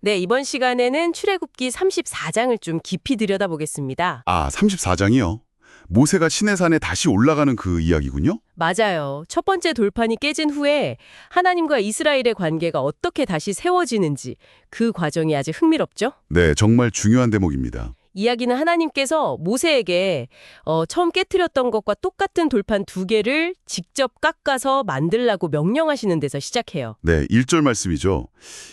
네, 이번 시간에는 출애굽기 34장을 좀 깊이 들여다보겠습니다. 아, 34장이요. 모세가 시내산에 다시 올라가는 그 이야기군요? 맞아요. 첫 번째 돌판이 깨진 후에 하나님과 이스라엘의 관계가 어떻게 다시 세워지는지 그 과정이 아주 흥미롭죠? 네, 정말 중요한 대목입니다. 이야기는 하나님께서 모세에게 처음 깨트렸던 것과 똑같은 돌판 두 개를 직접 깎아서 만들라고 명령하시는 데서 시작해요. 네, 1절 말씀이죠.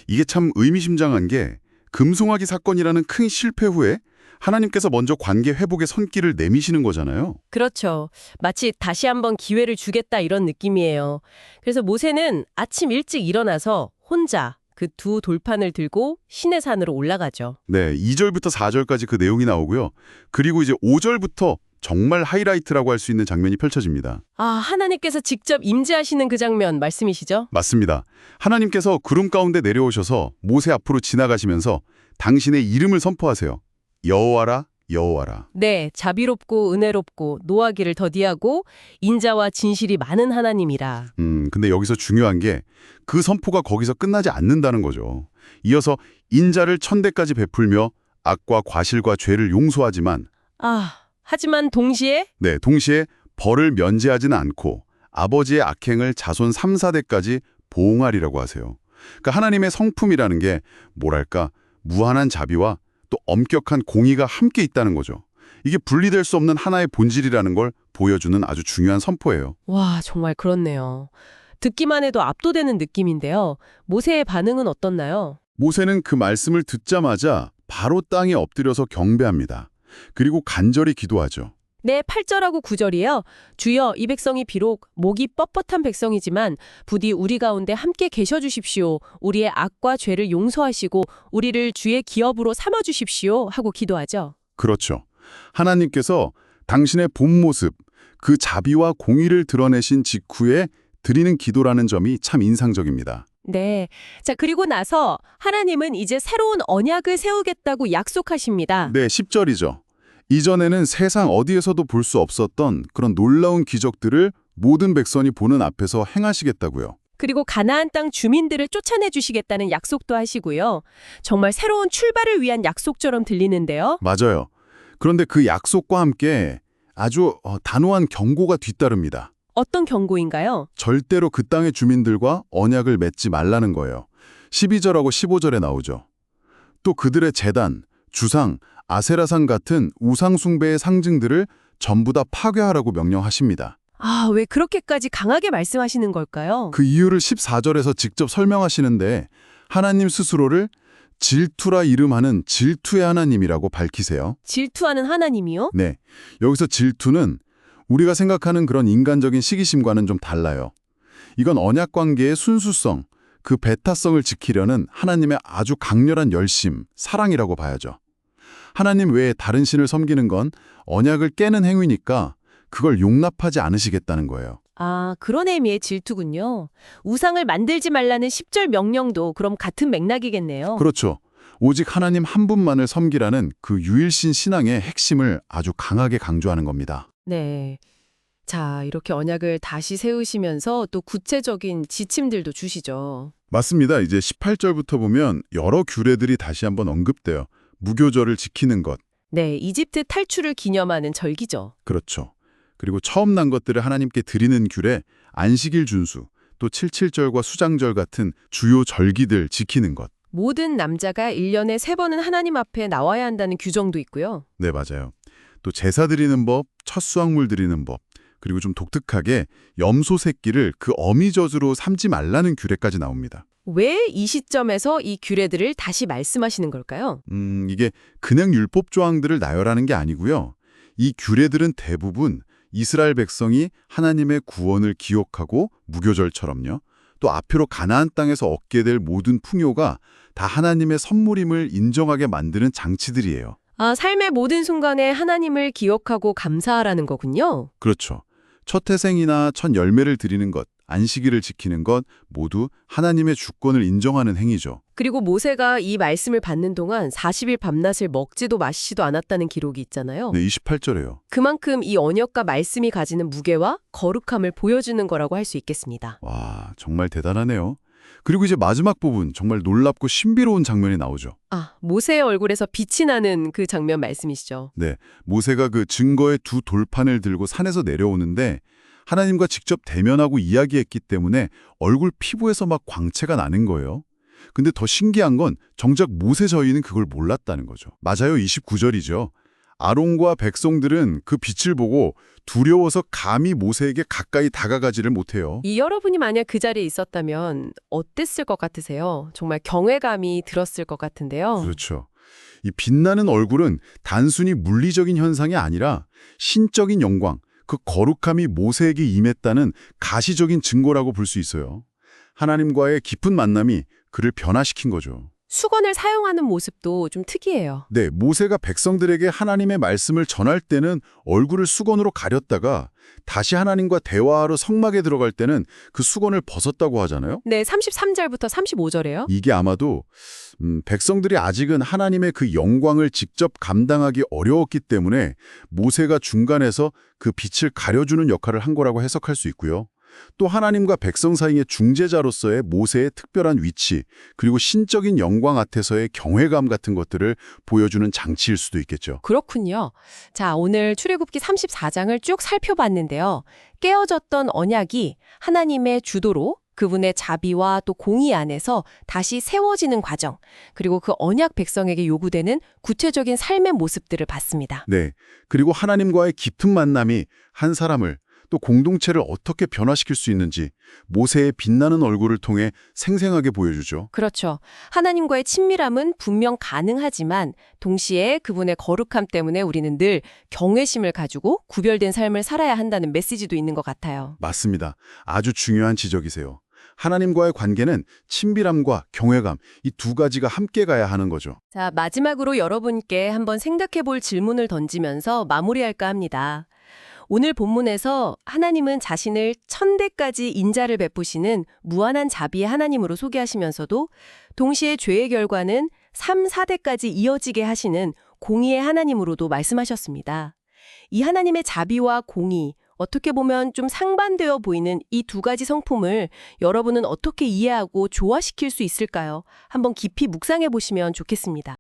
이게 참 의미심장한 게 금송아기 사건이라는 큰 실패 후에 하나님께서 먼저 관계 회복의 손길을 내미시는 거잖아요. 그렇죠. 마치 다시 한번 기회를 주겠다 이런 느낌이에요. 그래서 모세는 아침 일찍 일어나서 혼자 그 두 돌판을 들고 시내산으로 올라가죠. 네, 2절부터 4절까지 그 내용이 나오고요. 그리고 이제 5절부터 정말 하이라이트라고 할 수 있는 장면이 펼쳐집니다. 아, 하나님께서 직접 임재하시는 그 장면 말씀이시죠? 맞습니다. 하나님께서 구름 가운데 내려오셔서 모세 앞으로 지나가시면서 당신의 이름을 선포하세요. 여호와라, 여호와라. 네, 자비롭고 은혜롭고 노하기를 더디하고 인자와 진실이 많은 하나님이라. 근데 여기서 중요한 게 그 선포가 거기서 끝나지 않는다는 거죠. 이어서 인자를 천대까지 베풀며 악과 과실과 죄를 용서하지만 하지만 동시에 네, 동시에 벌을 면제하지는 않고 아버지의 악행을 자손 3, 4대까지 보응하리라고 하세요. 그러니까 하나님의 성품이라는 게 뭐랄까 무한한 자비와 또 엄격한 공의가 함께 있다는 거죠. 이게 분리될 수 없는 하나의 본질이라는 걸 보여주는 아주 중요한 선포예요. 와, 정말 그렇네요. 듣기만 해도 압도되는 느낌인데요. 모세의 반응은 어떻나요? 모세는 그 말씀을 듣자마자 바로 땅에 엎드려서 경배합니다. 그리고 간절히 기도하죠. 네, 8절하고 9절이요. 주여, 이 백성이 비록 목이 뻣뻣한 백성이지만 부디 우리 가운데 함께 계셔 주십시오. 우리의 악과 죄를 용서하시고 우리를 주의 기업으로 삼아 주십시오. 하고 기도하죠. 그렇죠. 하나님께서 당신의 본 모습, 그 자비와 공의를 드러내신 직후에 드리는 기도라는 점이 참 인상적입니다. 네. 자, 그리고 나서 하나님은 이제 새로운 언약을 세우겠다고 약속하십니다. 네, 10절이죠. 이전에는 세상 어디에서도 볼 수 없었던 그런 놀라운 기적들을 모든 백성이 보는 앞에서 행하시겠다고요. 그리고 가나안 땅 주민들을 쫓아내 주시겠다는 약속도 하시고요. 정말 새로운 출발을 위한 약속처럼 들리는데요. 맞아요. 그런데 그 약속과 함께 아주 단호한 경고가 뒤따릅니다. 어떤 경고인가요? 절대로 그 땅의 주민들과 언약을 맺지 말라는 거예요. 12절하고 15절에 나오죠. 또 그들의 제단, 주상, 아세라상 같은 우상 숭배의 상징들을 전부 다 파괴하라고 명령하십니다. 아, 왜 그렇게까지 강하게 말씀하시는 걸까요? 그 이유를 14절에서 직접 설명하시는데 하나님 스스로를 질투라 이름하는 질투의 하나님이라고 밝히세요. 질투하는 하나님이요? 네, 여기서 질투는 우리가 생각하는 그런 인간적인 시기심과는 좀 달라요. 이건 언약 관계의 순수성, 그 배타성을 지키려는 하나님의 아주 강렬한 열심, 사랑이라고 봐야죠. 하나님 외에 다른 신을 섬기는 건 언약을 깨는 행위니까 그걸 용납하지 않으시겠다는 거예요. 아, 그런 의미의 질투군요. 우상을 만들지 말라는 10절 명령도 그럼 같은 맥락이겠네요. 그렇죠. 오직 하나님 한 분만을 섬기라는 그 유일신 신앙의 핵심을 아주 강하게 강조하는 겁니다. 네. 자, 이렇게 언약을 다시 세우시면서 또 구체적인 지침들도 주시죠. 맞습니다. 이제 18절부터 보면 여러 규례들이 다시 한번 언급돼요. 무교절을 지키는 것. 네, 이집트 탈출을 기념하는 절기죠. 그렇죠. 그리고 처음 난 것들을 하나님께 드리는 규례, 안식일 준수, 또 칠칠절과 수장절 같은 주요 절기들 지키는 것. 모든 남자가 1년에 3번은 하나님 앞에 나와야 한다는 규정도 있고요. 네, 맞아요. 또 제사 드리는 법, 첫 수확물 드리는 법, 그리고 좀 독특하게 염소 새끼를 그 어미젖으로 삼지 말라는 규례까지 나옵니다. 왜 이 시점에서 이 규례들을 다시 말씀하시는 걸까요? 이게 그냥 율법 조항들을 나열하는 게 아니고요. 이 규례들은 대부분 이스라엘 백성이 하나님의 구원을 기억하고 무교절처럼요. 또 앞으로 가나안 땅에서 얻게 될 모든 풍요가 다 하나님의 선물임을 인정하게 만드는 장치들이에요. 아, 삶의 모든 순간에 하나님을 기억하고 감사하라는 거군요. 그렇죠. 첫 태생이나 첫 열매를 드리는 것, 안식일을 지키는 것 모두 하나님의 주권을 인정하는 행위죠. 그리고 모세가 이 말씀을 받는 동안 40일 밤낮을 먹지도 마시지도 않았다는 기록이 있잖아요. 네, 28절에요. 그만큼 이 언약과 말씀이 가지는 무게와 거룩함을 보여주는 거라고 할 수 있겠습니다. 와, 정말 대단하네요. 그리고 이제 마지막 부분 정말 놀랍고 신비로운 장면이 나오죠. 모세의 얼굴에서 빛이 나는 그 장면 말씀이시죠. 네, 모세가 그 증거의 두 돌판을 들고 산에서 내려오는데 하나님과 직접 대면하고 이야기했기 때문에 얼굴 피부에서 막 광채가 나는 거예요. 근데 더 신기한 건 정작 모세 저희는 그걸 몰랐다는 거죠. 맞아요, 29절이죠. 아론과 백성들은 그 빛을 보고 두려워서 감히 모세에게 가까이 다가가지를 못해요. 이 여러분이 만약 그 자리에 있었다면 어땠을 것 같으세요? 정말 경외감이 들었을 것 같은데요. 그렇죠. 이 빛나는 얼굴은 단순히 물리적인 현상이 아니라 신적인 영광, 그 거룩함이 모세에게 임했다는 가시적인 증거라고 볼 수 있어요. 하나님과의 깊은 만남이 그를 변화시킨 거죠. 수건을 사용하는 모습도 좀 특이해요. 네, 모세가 백성들에게 하나님의 말씀을 전할 때는 얼굴을 수건으로 가렸다가 다시 하나님과 대화하러 성막에 들어갈 때는 그 수건을 벗었다고 하잖아요. 네, 33절부터 35절이에요. 이게 아마도 백성들이 아직은 하나님의 그 영광을 직접 감당하기 어려웠기 때문에 모세가 중간에서 그 빛을 가려주는 역할을 한 거라고 해석할 수 있고요. 또 하나님과 백성 사이의 중재자로서의 모세의 특별한 위치, 그리고 신적인 영광 앞에서의 경외감 같은 것들을 보여주는 장치일 수도 있겠죠. 그렇군요. 자, 오늘 출애굽기 34장을 쭉 살펴봤는데요. 깨어졌던 언약이 하나님의 주도로 그분의 자비와 또 공의 안에서 다시 세워지는 과정, 그리고 그 언약 백성에게 요구되는 구체적인 삶의 모습들을 봤습니다. 네, 그리고 하나님과의 깊은 만남이 한 사람을 또 공동체를 어떻게 변화시킬 수 있는지 모세의 빛나는 얼굴을 통해 생생하게 보여주죠. 그렇죠. 하나님과의 친밀함은 분명 가능하지만 동시에 그분의 거룩함 때문에 우리는 늘 경외심을 가지고 구별된 삶을 살아야 한다는 메시지도 있는 것 같아요. 맞습니다. 아주 중요한 지적이세요. 하나님과의 관계는 친밀함과 경외감, 이 두 가지가 함께 가야 하는 거죠. 자, 마지막으로 여러분께 한번 생각해 볼 질문을 던지면서 마무리할까 합니다. 오늘 본문에서 하나님은 자신을 1000대까지 인자를 베푸시는 무한한 자비의 하나님으로 소개하시면서도 동시에 죄의 결과는 3, 4대까지 이어지게 하시는 공의의 하나님으로도 말씀하셨습니다. 이 하나님의 자비와 공의, 어떻게 보면 좀 상반되어 보이는 이 두 가지 성품을 여러분은 어떻게 이해하고 조화시킬 수 있을까요? 한번 깊이 묵상해 보시면 좋겠습니다.